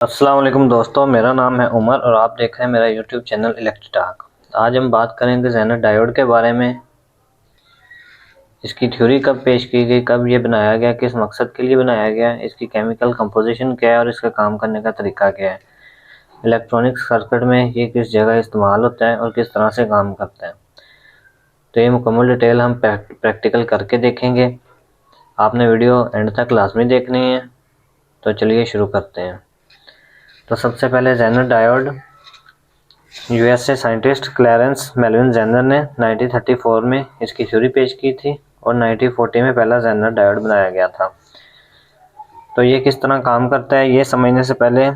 अस्सलाम वालेकुम दोस्तों, मेरा नाम है उमर और आप देख रहे हैं मेरा यूट्यूब चैनल इलेक्ट्रिक। आज हम बात करेंगे जेनर डायोड के बारे में। इसकी थ्योरी कब पेश की गई, कब ये बनाया गया, किस मकसद के लिए बनाया गया, इसकी केमिकल कंपोजिशन क्या है और इसका काम करने का तरीका क्या है, इलेक्ट्रॉनिक सर्किट में ये किस जगह इस्तेमाल होता है और किस तरह से काम करता है। तो ये मुकम्मल डिटेल हम प्रैक्टिकल करके देखेंगे। आपने वीडियो एंड तक लाजमी देखनी है। तो चलिए शुरू करते हैं। तो सबसे पहले Zener diode USA scientist Clarence Melvin Zener ने 1934 में इसकी थ्योरी पेश की थी और 1940 में पहला जेनर डायोड बनाया गया था। तो ये किस तरह काम करता है ये समझने से पहले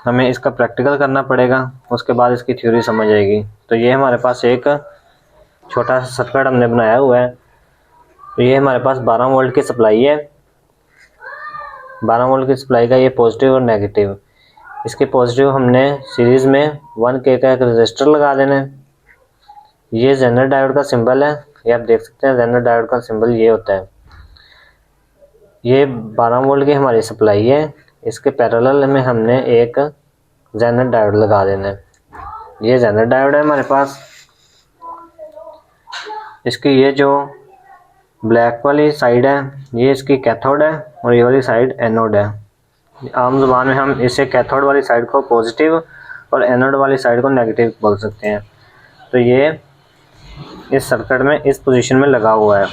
हमें इसका प्रैक्टिकल करना पड़ेगा, उसके बाद इसकी थ्योरी समझ आएगी। तो ये हमारे पास एक छोटा सा सर्किट हमने बनाया हुआ है। तो ये हमारे पास 12 वोल्ट की सप्लाई है। 12 वोल्ट की सप्लाई का ये पॉजिटिव और नेगेटिव। इसके पॉजिटिव हमने सीरीज में 1K का एक रजिस्टर लगा देना है। ये जेनर डायोड का सिंबल है, ये आप देख सकते हैं। जेनर डायोड का सिंबल ये होता है। ये 12 वोल्ट की हमारी सप्लाई है, इसके पैरेलल में हमने एक जेनर डायोड लगा देना है। ये जेनर डायोड है हमारे पास। इसकी ये जो ब्लैक वाली साइड है ये इसकी कैथोड है और ये वाली साइड एनोड है। आम जुबान में हम इसे कैथोड वाली साइड को पॉजिटिव और एनोड वाली साइड को नेगेटिव बोल सकते हैं। तो ये इस सर्किट में इस पोजीशन में लगा हुआ है।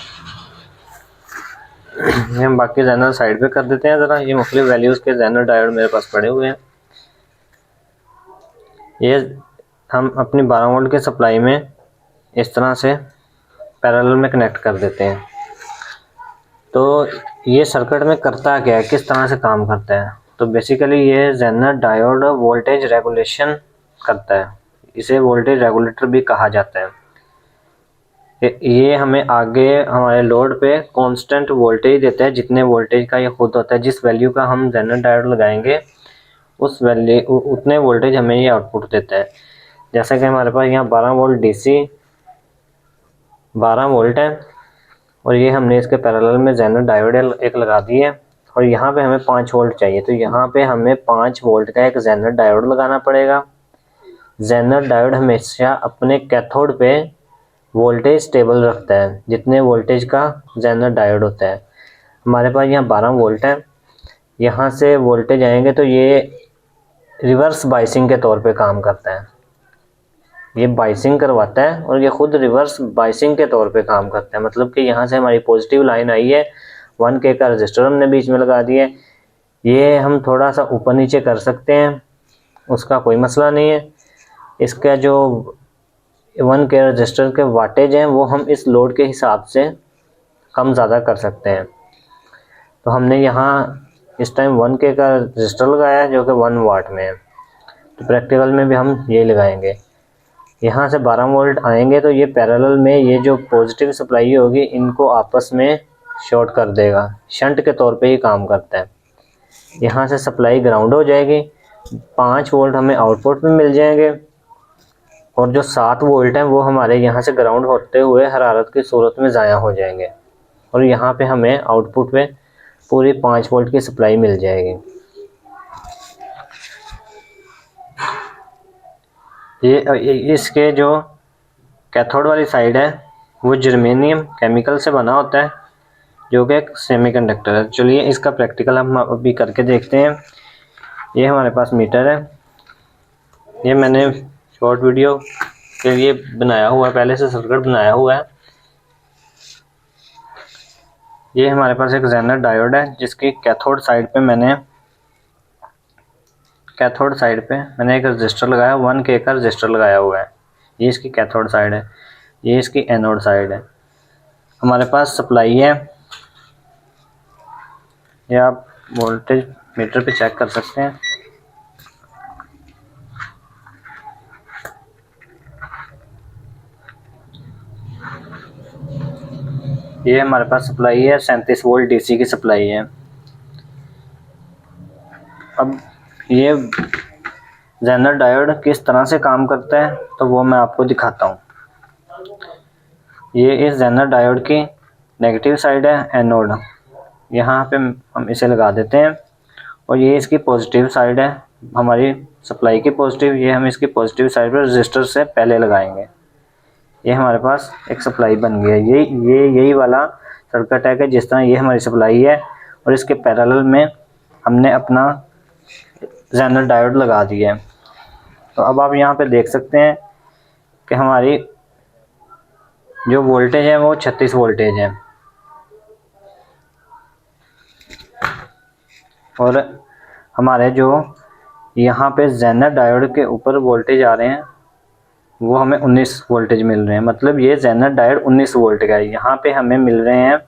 ये हम बाकी जेनर साइड पे कर देते हैं ज़रा। ये मुख्तलिफ वैल्यूज़ के जेनर डायोड मेरे पास पड़े हुए हैं। ये हम अपनी 12 वोल्ट की सप्लाई में इस तरह से पैरेलल में कनेक्ट कर देते हैं। तो ये सर्किट में करता क्या है, किस तरह से काम करता है। तो बेसिकली ये जेनर डायोड वोल्टेज रेगुलेशन करता है। इसे वोल्टेज रेगुलेटर भी कहा जाता है। ये हमें आगे हमारे लोड पे कांस्टेंट वोल्टेज देता है। जितने वोल्टेज का ये खुद होता है, जिस वैल्यू का हम जेनर डायोड लगाएंगे उस वैल्यू उतने वोल्टेज हमें ये आउटपुट देता है। जैसा कि हमारे पास यहाँ 12 वोल्ट डीसी 12 वोल्ट है और ये हमने इसके पैरेलल में जेनर डायोड एक लगा दी है और यहाँ पे हमें 5 वोल्ट चाहिए। तो यहाँ पे हमें 5 वोल्ट का एक जेनर डायोड लगाना पड़ेगा। जेनर डायोड हमेशा अपने कैथोड पे वोल्टेज स्टेबल रखता है जितने वोल्टेज का जेनर डायोड होता है। हमारे पास यहाँ 12 वोल्ट है, यहाँ से वोल्टेज आएंगे तो ये रिवर्स बाइसिंग के तौर पे काम करता है। ये बाइसिंग करवाता है और ये खुद रिवर्स बाइसिंग के तौर पे काम करता है। मतलब कि यहाँ से हमारी पॉजिटिव लाइन आई है, 1K का रजिस्टर हमने बीच में लगा दिया है। ये हम थोड़ा सा ऊपर नीचे कर सकते हैं, उसका कोई मसला नहीं है। इसका जो 1K रजिस्टर के वाटेज हैं वो हम इस लोड के हिसाब से कम ज़्यादा कर सकते हैं। तो हमने यहाँ इस टाइम 1K का रजिस्टर लगाया है जो कि 1 वाट में है। तो प्रैक्टिकल में भी हम ये लगाएंगे। यहाँ से 12 वोल्ट आएंगे तो ये पैरेलल में ये जो पॉजिटिव सप्लाई होगी इनको आपस में शॉर्ट कर देगा। शंट के तौर पे ये काम करता है। यहाँ से सप्लाई ग्राउंड हो जाएगी, 5 वोल्ट हमें आउटपुट में मिल जाएंगे और जो 7 वोल्ट हैं वो हमारे यहाँ से ग्राउंड होते हुए हरारत की सूरत में ज़ाया हो जाएंगे और यहाँ पे हमें आउटपुट में पूरी 5 वोल्ट की सप्लाई मिल जाएगी। ये इसके जो कैथोड वाली साइड है वो जर्मेनियम केमिकल से बना होता है जो कि एक सेमीकंडक्टर है। चलिए इसका प्रैक्टिकल हम अभी करके देखते हैं। ये हमारे पास मीटर है, ये मैंने शॉर्ट वीडियो के लिए बनाया हुआ है, पहले से सर्किट बनाया हुआ है। ये हमारे पास एक जेनर डायोड है जिसकी कैथोड साइड पे मैंने एक रजिस्टर लगाया, 1K का रजिस्टर लगाया हुआ है। ये इसकी कैथोड साइड है, ये इसकी एनोड साइड है। हमारे पास सप्लाई है, ये आप वोल्टेज मीटर पे चेक कर सकते हैं। ये हमारे पास सप्लाई है, 37 वोल्ट डीसी की सप्लाई है। अब ये जेनर डायोड किस तरह से काम करता है तो वो मैं आपको दिखाता हूँ। ये इस जेनर डायोड की नेगेटिव साइड है, एनोड। यहाँ पे हम इसे लगा देते हैं और ये इसकी पॉजिटिव साइड है हमारी सप्लाई की पॉजिटिव, ये हम इसकी पॉजिटिव साइड पर रजिस्टर से पहले लगाएंगे। ये हमारे पास एक सप्लाई बन गया। यही वाला सर्किट है कि जिस तरह ये हमारी सप्लाई है और इसके पैरेलल में हमने अपना जेनर डायोड लगा दिया है। तो अब आप यहाँ पे देख सकते हैं कि हमारी जो वोल्टेज है वो 36 वोल्टेज है और हमारे जो यहाँ पे जेनर डायोड के ऊपर वोल्टेज आ रहे हैं वो हमें 19 वोल्टेज मिल रहे हैं। मतलब ये जेनर डायोड 19 वोल्ट का है। यहाँ पे हमें मिल रहे हैं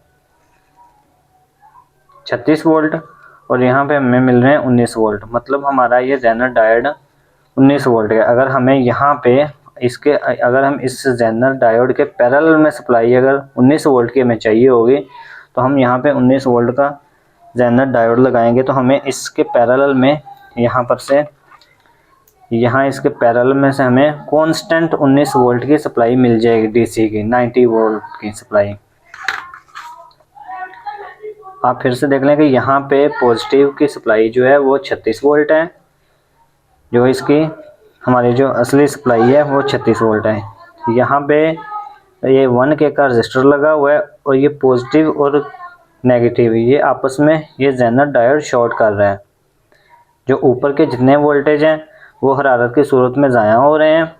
36 वोल्ट और यहाँ पे हमें मिल रहे हैं 19 वोल्ट। मतलब हमारा ये जेनर डायोड 19 वोल्ट का। अगर हमें यहाँ पे अगर हम इस जेनर डायोड के पैरेलल में सप्लाई अगर 19 वोल्ट की हमें चाहिए होगी तो हम यहाँ पे 19 वोल्ट का जेनर डायोड लगाएंगे तो हमें इसके पैरेलल में इसके पैरेलल में से हमें कांस्टेंट 19 वोल्ट की सप्लाई मिल जाएगी, डीसी की 90 वोल्ट की सप्लाई। आप फिर से देख लें कि यहाँ पे पॉजिटिव की सप्लाई जो है वो 36 वोल्ट है, जो इसकी हमारी जो असली सप्लाई है वो 36 वोल्ट है। यहाँ पे ये 1K का रजिस्टर लगा हुआ है और ये पॉजिटिव और नेगेटिव ये आपस में ये जेनर डायोड शॉर्ट कर रहा है। जो ऊपर के जितने वोल्टेज हैं वो हरारत की सूरत में ज़ाया हो रहे हैं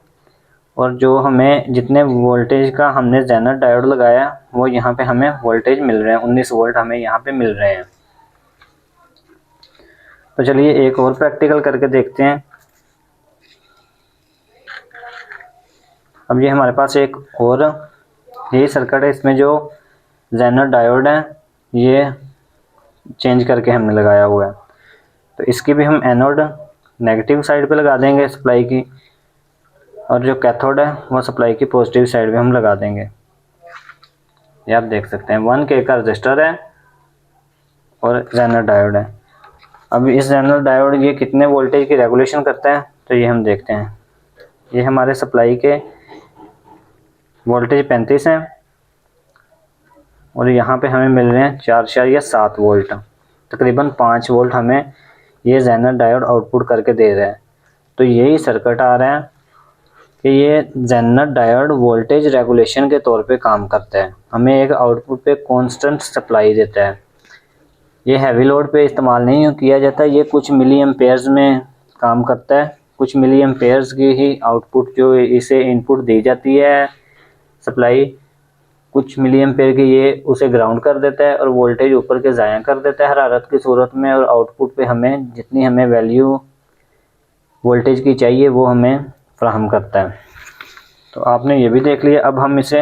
और जो हमें जितने वोल्टेज का हमने जेनर डायोड लगाया वो यहाँ पे हमें वोल्टेज मिल रहे हैं, 19 वोल्ट हमें यहाँ पे मिल रहे हैं। तो चलिए एक और प्रैक्टिकल करके देखते हैं। अब ये हमारे पास एक और यही सर्किट है, इसमें जो जेनर डायोड है ये चेंज करके हमने लगाया हुआ है। तो इसकी भी हम एनोड नेगेटिव साइड पे लगा देंगे सप्लाई की और जो कैथोड है वो सप्लाई की पॉजिटिव साइड पे हम लगा देंगे। ये आप देख सकते हैं 1K का रजिस्टर है और जेनर डायोड है। अब इस जेनर डायोड ये कितने वोल्टेज की रेगुलेशन करता है तो ये हम देखते हैं। ये हमारे सप्लाई के वोल्टेज 35 हैं और यहाँ पे हमें मिल रहे हैं 4 या 7 वोल्ट, तकरीबन 5 वोल्ट हमें ये जेनर डायोड आउटपुट करके दे रहा है। तो यही सर्किट आ रहा है कि ये जेनर डायोड वोल्टेज रेगुलेशन के तौर पे काम करता है, हमें एक आउटपुट पे कांस्टेंट सप्लाई देता है। ये हैवी लोड पे इस्तेमाल नहीं किया जाता, ये कुछ मिली एम्पेयर्स में काम करता है। कुछ मिली एम्पेयर्स की ही आउटपुट जो इसे इनपुट दी जाती है सप्लाई, कुछ मिली एम्पेयर की ये उसे ग्राउंड कर देता है और वोल्टेज ऊपर के ज़ाया कर देता है हरारत की सूरत में और आउटपुट पे हमें जितनी हमें वैल्यू वोल्टेज की चाहिए वो हमें फ्राहम करता है। तो आपने ये भी देख लिया। अब हम इसे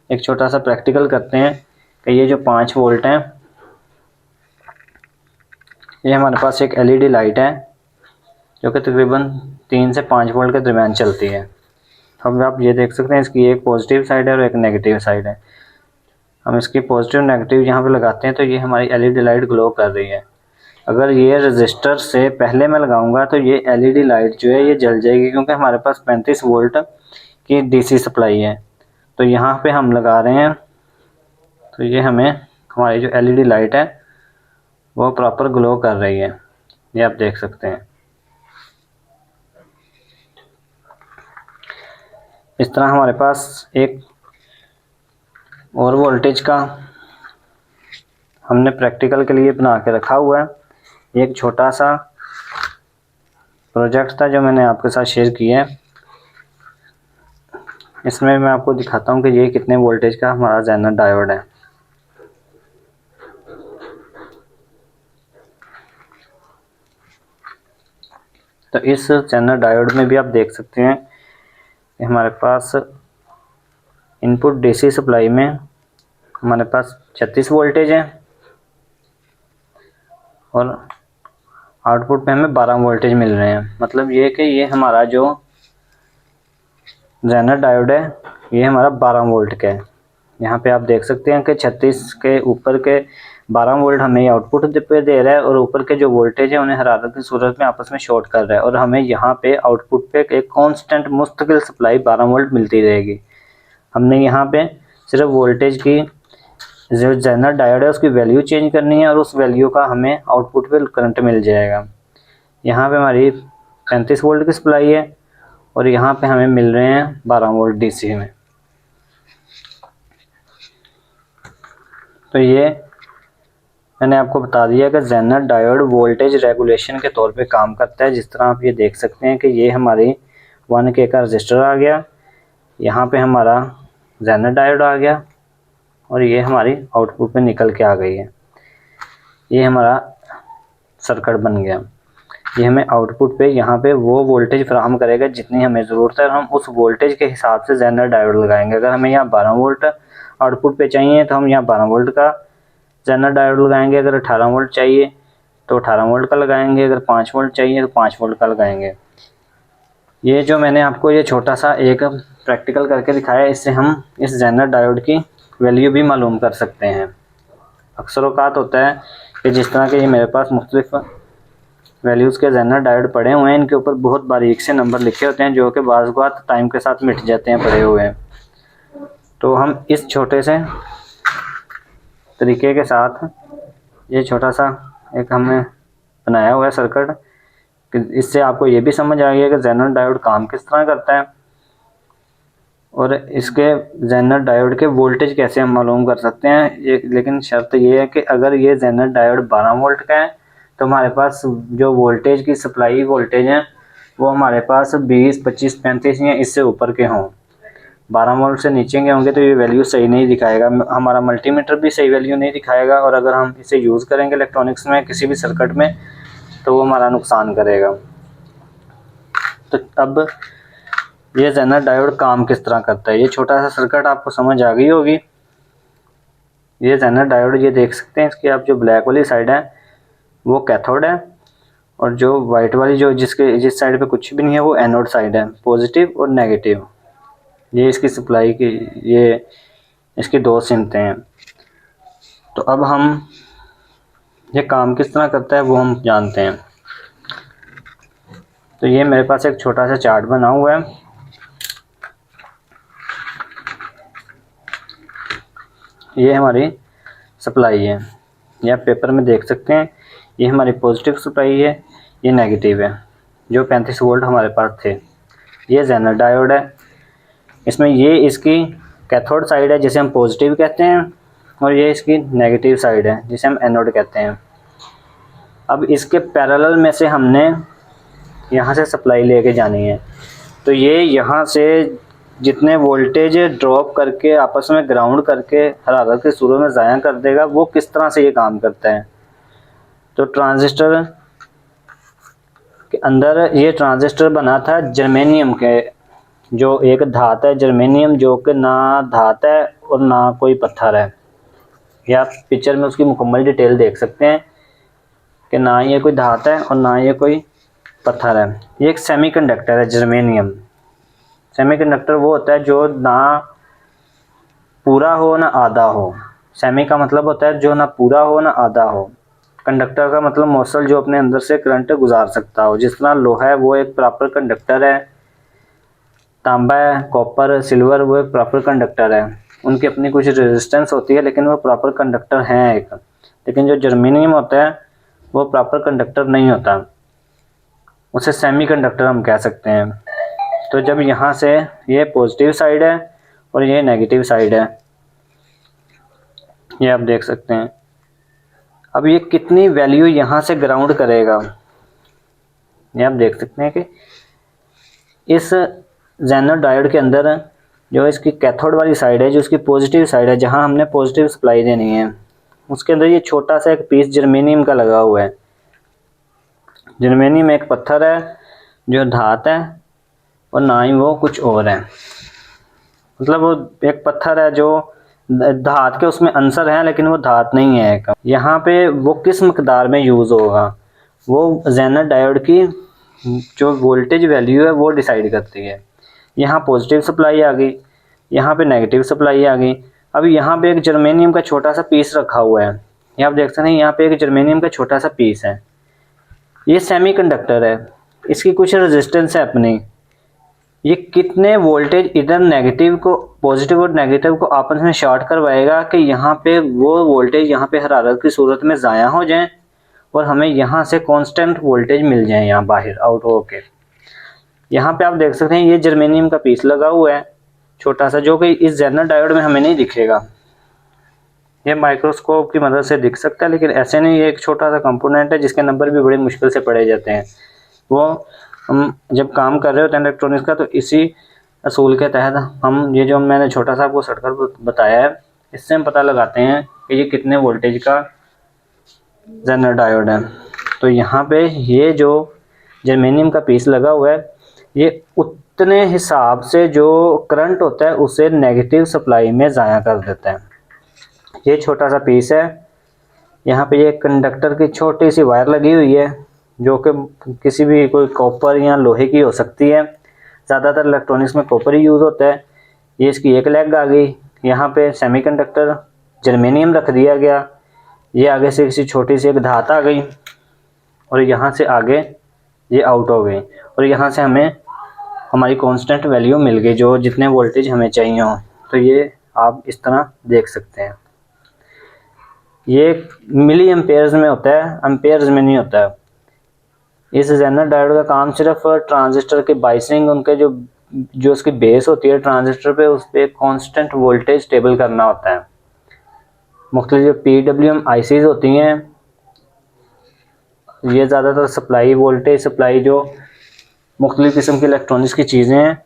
एक छोटा सा प्रैक्टिकल करते हैं कि ये जो 5 वोल्ट हैं ये हमारे पास एक एलईडी लाइट है जो कि तकरीबन 3 से 5 वोल्ट के दरमियान चलती है। अब आप ये देख सकते हैं इसकी एक पॉजिटिव साइड है और एक नेगेटिव साइड है। हम इसकी पॉजिटिव नेगेटिव यहाँ पे लगाते हैं तो ये हमारी एलईडी लाइट ग्लो कर रही है। अगर ये रजिस्टर से पहले मैं लगाऊंगा तो ये एलईडी लाइट जो है ये जल जाएगी, क्योंकि हमारे पास 35 वोल्ट की डीसी सप्लाई है। तो यहाँ पे हम लगा रहे हैं तो ये हमें हमारी जो एलईडी लाइट है वो प्रॉपर ग्लो कर रही है, ये आप देख सकते हैं। इस तरह हमारे पास एक और वोल्टेज का हमने प्रैक्टिकल के लिए बना के रखा हुआ है। एक छोटा सा प्रोजेक्ट था जो मैंने आपके साथ शेयर किया है। इसमें मैं आपको दिखाता हूँ कि ये कितने वोल्टेज का हमारा जेनर डायोड है। तो इस जेनर डायोड में भी आप देख सकते हैं कि हमारे पास इनपुट डीसी सप्लाई में हमारे पास 36 वोल्टेज है और आउटपुट पे हमें 12 वोल्टेज मिल रहे हैं। मतलब ये कि ये हमारा जो जेनर डायोड है ये हमारा 12 वोल्ट का है। यहाँ पे आप देख सकते हैं कि 36 के ऊपर के 12 वोल्ट हमें आउटपुट पे दे रहा है और ऊपर के जो वोल्टेज है उन्हें हरारत की सूरत में आपस में शॉर्ट कर रहा है और हमें यहाँ पे आउटपुट पे एक कांस्टेंट मुस्तकिल सप्लाई 12 वोल्ट मिलती रहेगी। हमने यहाँ पे सिर्फ वोल्टेज की जो जेनर डायोड है उसकी वैल्यू चेंज करनी है और उस वैल्यू का हमें आउटपुट पे करंट मिल जाएगा। यहाँ पे हमारी 35 वोल्ट की सप्लाई है और यहाँ पे हमें मिल रहे हैं 12 वोल्ट डीसी में। तो ये मैंने आपको बता दिया कि जेनर डायोड वोल्टेज रेगुलेशन के तौर पे काम करता है। जिस तरह आप ये देख सकते हैं कि ये हमारी 1K का रजिस्टर आ गया, यहाँ पे हमारा जेनर डायोड आ गया और ये हमारी आउटपुट पे निकल के आ गई है। ये हमारा सर्किट बन गया। ये हमें आउटपुट पे यहाँ पे वो वोल्टेज फराहम करेगा जितनी हमें ज़रूरत है और हम उस वोल्टेज के हिसाब से जेनर डायोड लगाएंगे। अगर हमें यहाँ 12 वोल्ट आउटपुट पे चाहिए तो हम यहाँ 12 वोल्ट का जेनर डायोड लगाएंगे। अगर 18 वोल्ट चाहिए तो 18 वोल्ट का लगाएंगे। अगर 5 वोल्ट चाहिए तो 5 वोल्ट का लगाएंगे। ये जो मैंने आपको ये छोटा सा एक प्रैक्टिकल करके दिखाया, इससे हम इस जेनर डायोड की वैल्यू भी मालूम कर सकते हैं। अक्सर औकात होता है कि जिस तरह के ये मेरे पास मुख्तलिफ वैल्यूज़ के जेनर डायोड पड़े हुए हैं, इनके ऊपर बहुत बारीक से नंबर लिखे होते हैं जो कि बाज़ औक़ात टाइम के साथ मिट जाते हैं पड़े हुए। तो हम इस छोटे से तरीके के साथ ये छोटा सा एक हमने बनाया हुआ है सर्किट, कि इससे आपको ये भी समझ आ गया कि जेनर डायोड काम किस तरह करता है और इसके जेनर डायोड के वोल्टेज कैसे हम मालूम कर सकते हैं। लेकिन शर्त ये है कि अगर ये जेनर डायोड 12 वोल्ट का है तो हमारे पास जो वोल्टेज की सप्लाई वोल्टेज है वो हमारे पास 20, 25, 35 या इससे ऊपर के हों। 12 वोल्ट से नीचे के होंगे तो ये वैल्यू सही नहीं दिखाएगा, हमारा मल्टीमीटर भी सही वैल्यू नहीं दिखाएगा और अगर हम इसे यूज़ करेंगे इलेक्ट्रॉनिक्स में किसी भी सर्किट में तो वो हमारा नुकसान करेगा। तो अब ये जेनर डायोड काम किस तरह करता है, ये छोटा सा सर्किट आपको समझ आ गई होगी। ये जेनर डायोड ये देख सकते हैं, इसकी आप जो ब्लैक वाली साइड है वो कैथोड है और जो वाइट वाली जो जिस साइड पे कुछ भी नहीं है वो एनोड साइड है, पॉजिटिव और नेगेटिव। ये इसकी सप्लाई की ये इसकी दो सिमतें हैं। तो अब हम ये काम किस तरह करता है वो हम जानते हैं। तो ये मेरे पास एक छोटा सा चार्ट बना हुआ है। ये हमारी सप्लाई है, ये आप पेपर में देख सकते हैं। ये हमारी पॉजिटिव सप्लाई है, ये नेगेटिव है, जो 35 वोल्ट हमारे पास थे। ये जेनर डायोड है, इसमें ये इसकी कैथोड साइड है जिसे हम पॉजिटिव कहते हैं और ये इसकी नेगेटिव साइड है जिसे हम एनोड कहते हैं। अब इसके पैरेलल में से हमने यहाँ से सप्लाई लेके जानी है। तो ये यहाँ से जितने वोल्टेज ड्रॉप करके आपस में ग्राउंड करके हरारत की सूरत में ज़ाया कर देगा, वो किस तरह से ये काम करता है। तो ट्रांजिस्टर के अंदर ये ट्रांजिस्टर बना था जर्मेनियम के, जो एक धात है जर्मेनियम, जो कि ना धात है और ना कोई पत्थर है। या आप पिक्चर में उसकी मुकम्मल डिटेल देख सकते हैं कि ना ये कोई धात है और ना ये कोई पत्थर है। ये एक सेमीकंडक्टर है जर्मेनियम। सेमीकंडक्टर वो होता है जो ना पूरा हो ना आधा हो। सेमी का मतलब होता है जो ना पूरा हो ना आधा हो। कंडक्टर का मतलब मौसल जो अपने अंदर से करंट गुजार सकता हो। जिस तरह लोहा है वो एक प्रॉपर कंडक्टर है, तांबा है, कॉपर, सिल्वर वो एक प्रॉपर कंडक्टर है। उनकी अपनी कुछ रेजिस्टेंस होती है लेकिन वो प्रॉपर कंडक्टर हैं एक। लेकिन जो जर्मेनियम होता है वो प्रॉपर कंडक्टर नहीं होता, उसे सेमी कंडक्टर हम कह सकते हैं। तो जब यहाँ से ये पॉजिटिव साइड है और ये नेगेटिव साइड है, ये आप देख सकते हैं। अब ये कितनी वैल्यू यहाँ से ग्राउंड करेगा, ये आप देख सकते हैं कि इस जेनर डायोड के अंदर जो इसकी कैथोड वाली साइड है, जो इसकी पॉजिटिव साइड है, जहाँ हमने पॉजिटिव सप्लाई देनी है, उसके अंदर ये छोटा सा एक पीस जर्मेनियम का लगा हुआ है। जर्मेनियम एक पत्थर है जो धात है और ना ही वो कुछ और है। मतलब वो एक पत्थर है जो धात के उसमें अंसर है लेकिन वो धात नहीं है एक। यहाँ पे वो किस मकदार में यूज़ होगा वो जेनर डायोड की जो वोल्टेज वैल्यू है वो डिसाइड करती है। यहाँ पॉजिटिव सप्लाई आ गई, यहाँ पे नेगेटिव सप्लाई आ गई। अब यहाँ पे एक जर्मेनियम का छोटा सा पीस रखा हुआ है, ये आप देख सकते हैं। यहाँ पे एक जर्मेनियम का छोटा सा पीस है, ये सेमीकंडक्टर है, इसकी कुछ रेजिस्टेंस है अपनी। ये कितने वोल्टेज इधर नेगेटिव को पॉजिटिव और नेगेटिव को आपस में शॉर्ट करवाएगा कि यहाँ पे वो वोल्टेज यहाँ पे हरारत की सूरत में ज़ाया हो जाएं और हमें यहाँ से कांस्टेंट वोल्टेज मिल जाए यहाँ बाहर आउट होके। यहाँ पे आप देख सकते हैं ये जर्मेनियम का पीस लगा हुआ है छोटा सा, जो कि इस जेनर डायोड में हमें नहीं दिखेगा। ये माइक्रोस्कोप की मदद से दिख सकता है, लेकिन ऐसे नहीं, ये एक छोटा सा कंपोनेंट है जिसके नंबर भी बड़ी मुश्किल से पढ़े जाते हैं। वो हम जब काम कर रहे होते हैं इलेक्ट्रॉनिक्स का, तो इसी असूल के तहत हम ये जो मैंने छोटा सा आपको सर्किट बताया है, इससे हम पता लगाते हैं कि ये कितने वोल्टेज का जेनर डायोड है। तो यहाँ पे ये जो जर्मेनियम का पीस लगा हुआ है, ये उतने हिसाब से जो करंट होता है उसे नेगेटिव सप्लाई में ज़ाया कर देता है। ये छोटा सा पीस है, यहाँ पे ये कंडक्टर की छोटी सी वायर लगी हुई है, जो कि किसी भी कोई कॉपर या लोहे की हो सकती है। ज़्यादातर इलेक्ट्रॉनिक्स में कॉपर ही यूज़ होता है। ये इसकी एक लेग आ गई, यहाँ पे सेमीकंडक्टर जर्मेनियम रख दिया गया, ये आगे से किसी छोटी सी एक धात आ गई और यहाँ से आगे ये आउट हो गई, और यहाँ से हमें हमारी कांस्टेंट वैल्यू मिल गई जो जितने वोल्टेज हमें चाहिए हो। तो ये आप इस तरह देख सकते हैं। ये मिली एम्पेयर्स में होता है, एम्पेयर्स में नहीं होता है। इस जेनर डायोड का काम सिर्फ ट्रांजिस्टर के बाइसिंग, उनके जो उसकी बेस होती है ट्रांजिस्टर पे, उस पर कांस्टेंट वोल्टेज स्टेबल करना होता है। मुख्तलिफ जो PWM ICs होती हैं, ये ज़्यादातर सप्लाई वोल्टेज सप्लाई जो मुख्तलिफ किस्म की इलेक्ट्रॉनिक्स की चीज़ें हैं,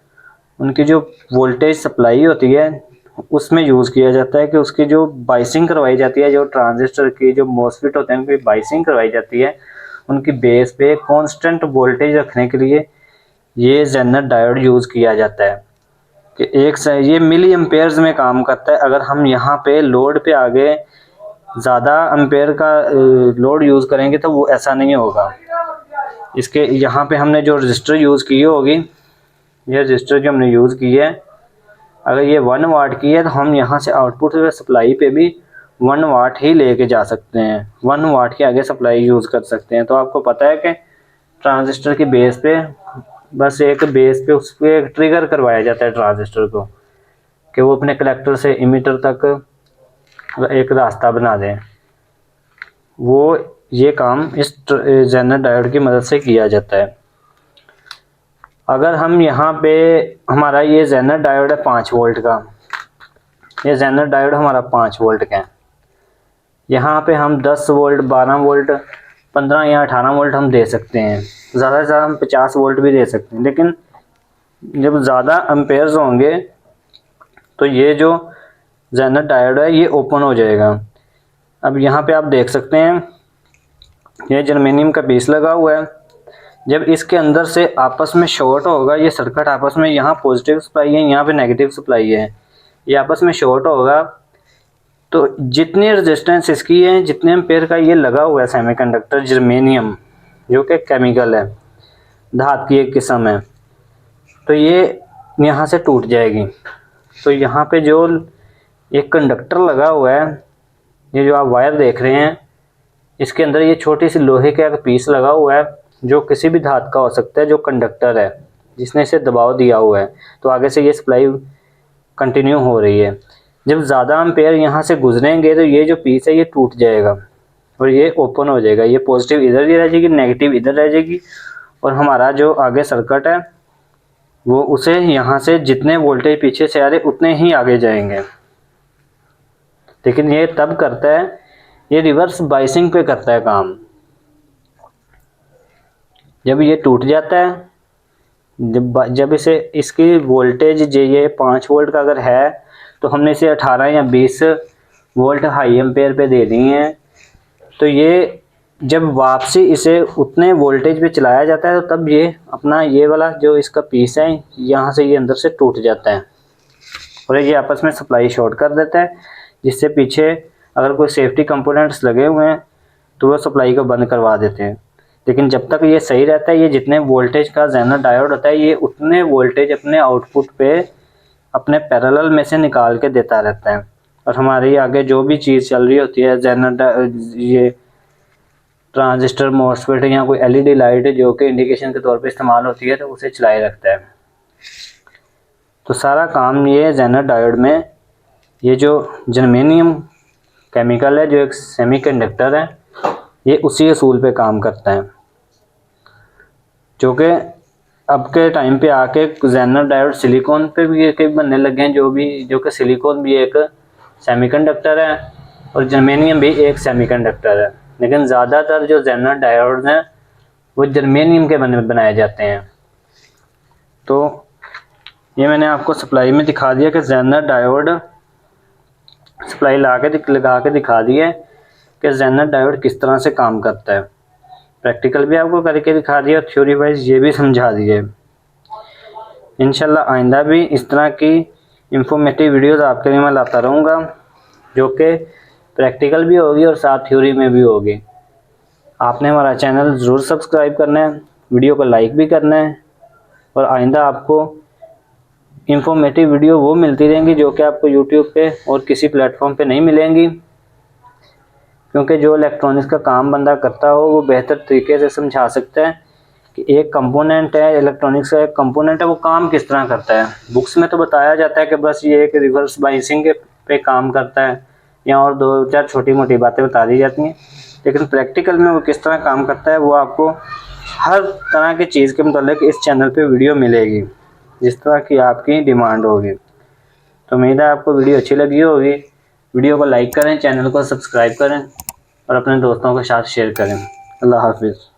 उनकी जो वोल्टेज सप्लाई होती है उसमें यूज़ किया जाता है कि उसकी जो बाइसिंग करवाई जाती है, जो ट्रांजिस्टर की जो मॉसफेट होते हैं उनकी बाइसिंग करवाई जाती है, उनकी बेस पे कांस्टेंट वोल्टेज रखने के लिए ये जेनर डायोड यूज़ किया जाता है कि ये मिली एम्पेयर्स में काम करता है। अगर हम यहाँ पे लोड पे आगे ज़्यादा एम्पेयर का लोड यूज़ करेंगे तो वो ऐसा नहीं होगा। इसके यहाँ पे हमने जो रजिस्टर यूज़ की होगी, ये रजिस्टर जो हमने यूज़ की है, अगर ये 1 वाट की है तो हम यहाँ से आउटपुट सप्लाई पे भी 1 वाट ही लेके जा सकते हैं, 1 वाट के आगे सप्लाई यूज़ कर सकते हैं। तो आपको पता है कि ट्रांजिस्टर की बेस पे बस एक बेस पे उस पर एक ट्रिगर करवाया जाता है ट्रांजिस्टर को कि वो अपने कलेक्टर से इमीटर तक एक रास्ता बना दें। वो ये काम इस जेनर डायोड की मदद से किया जाता है। अगर हम यहाँ पे हमारा ये जेनर डायोड है 5 वोल्ट का, ये जेनर डायोड हमारा 5 वोल्ट का है। यहाँ पे हम 10 वोल्ट 12 वोल्ट 15 या 18 वोल्ट हम दे सकते हैं, ज़्यादा से ज़्यादा हम 50 वोल्ट भी दे सकते हैं। लेकिन जब ज़्यादा एम्पेयर्स होंगे तो ये जो जेनर डायोड है ये ओपन हो जाएगा। अब यहाँ पे आप देख सकते हैं ये जर्मेनियम का पीस लगा हुआ है। जब इसके अंदर से आपस में शॉर्ट होगा, ये सर्किट आपस में, यहाँ पॉजिटिव सप्लाई है यहाँ पे नेगेटिव सप्लाई है, ये आपस में शॉर्ट होगा तो जितनी रेजिस्टेंस इसकी है, जितने एम्पेयर का ये लगा हुआ है सेमीकंडक्टर जर्मेनियम, जो कि केमिकल है, धात की एक किस्म है, तो ये यहाँ से टूट जाएगी। तो यहाँ पे जो एक कंडक्टर लगा हुआ है, ये जो आप वायर देख रहे हैं, इसके अंदर ये छोटी सी लोहे का एक पीस लगा हुआ है जो किसी भी धात का हो सकता है, जो कंडक्टर है जिसने इसे दबाव दिया हुआ है, तो आगे से ये सप्लाई कंटिन्यू हो रही है। जब ज़्यादा एम्पेयर यहाँ से गुजरेंगे तो ये जो पीस है ये टूट जाएगा और ये ओपन हो जाएगा। ये पॉजिटिव इधर ही रह जाएगी, नेगेटिव इधर रह जाएगी, और हमारा जो आगे सर्किट है वो उसे यहाँ से जितने वोल्टेज पीछे से आ रहे उतने ही आगे जाएंगे। लेकिन ये तब करता है, ये रिवर्स बाइसिंग पे करता है काम। जब ये टूट जाता है, जब इसे इसकी वोल्टेज ये 5 वोल्ट का अगर है तो हमने इसे 18 या 20 वोल्ट हाई एम्पेयर पे दे दी हैं, तो ये जब वापसी इसे उतने वोल्टेज पे चलाया जाता है तो तब ये अपना ये वाला जो इसका पीस है यहाँ से ये अंदर से टूट जाता है और ये आपस में सप्लाई शॉर्ट कर देता है, जिससे पीछे अगर कोई सेफ्टी कंपोनेंट्स लगे हुए हैं तो वो सप्लाई को बंद करवा देते हैं। लेकिन जब तक ये सही रहता है, ये जितने वोल्टेज का जेनर डायोड होता है ये उतने वोल्टेज अपने आउटपुट पे अपने पैरेलल में से निकाल के देता रहता है। और हमारी आगे जो भी चीज़ चल रही होती है, ये ट्रांजिस्टर, मॉसफेट या कोई LED लाइट जो कि इंडिकेशन के तौर पे इस्तेमाल होती है, तो उसे चलाए रखता है। तो सारा काम ये जेनर डायोड में, ये जो जर्मेनियम केमिकल है जो एक सेमीकंडक्टर है, ये उसी असूल पे काम करता है, जो कि अब के टाइम पे आके जेनर डायोड सिलिकॉन पे भी के बनने लगे हैं, जो कि सिलिकॉन भी एक सेमीकंडक्टर है और जर्मेनियम भी एक सेमीकंडक्टर है, लेकिन ज़्यादातर जो जेनर डायोड हैं वो जर्मेनियम के बनाए जाते हैं। तो ये मैंने आपको सप्लाई में दिखा दिया कि जेनर डायोड सप्लाई लगा के दिखा दी है कि जेनर डायोड किस तरह से काम करता है। प्रैक्टिकल भी आपको करके दिखा दिया, थ्योरी वाइज ये भी समझा दिए। इंशाल्लाह आइंदा भी इस तरह की इंफॉर्मेटिव वीडियोस आपके लिए मैं लाता रहूँगा, जो कि प्रैक्टिकल भी होगी और साथ थ्योरी में भी होगी। आपने हमारा चैनल ज़रूर सब्सक्राइब करना है, वीडियो को लाइक भी करना है, और आइंदा आपको इंफॉर्मेटिव वीडियो वो मिलती रहेंगी जो कि आपको यूट्यूब पे और किसी प्लेटफॉर्म पे नहीं मिलेंगी, क्योंकि जो इलेक्ट्रॉनिक्स का काम बंदा करता हो वो बेहतर तरीके से समझा सकता है कि एक कंपोनेंट है, इलेक्ट्रॉनिक्स का एक कंपोनेंट है, वो काम किस तरह करता है। बुक्स में तो बताया जाता है कि बस ये एक रिवर्स बाइसिंग पे काम करता है, या और 2-4 छोटी मोटी बातें बता दी जाती हैं, लेकिन प्रैक्टिकल में वो किस तरह काम करता है वो आपको हर तरह की चीज़ के मतलब इस चैनल पे वीडियो मिलेगी, जिस तरह की आपकी डिमांड होगी। तो उम्मीद है आपको वीडियो अच्छी लगी होगी। वीडियो को लाइक करें, चैनल को सब्सक्राइब करें और अपने दोस्तों के साथ शेयर करें। अल्लाह हाफिज़।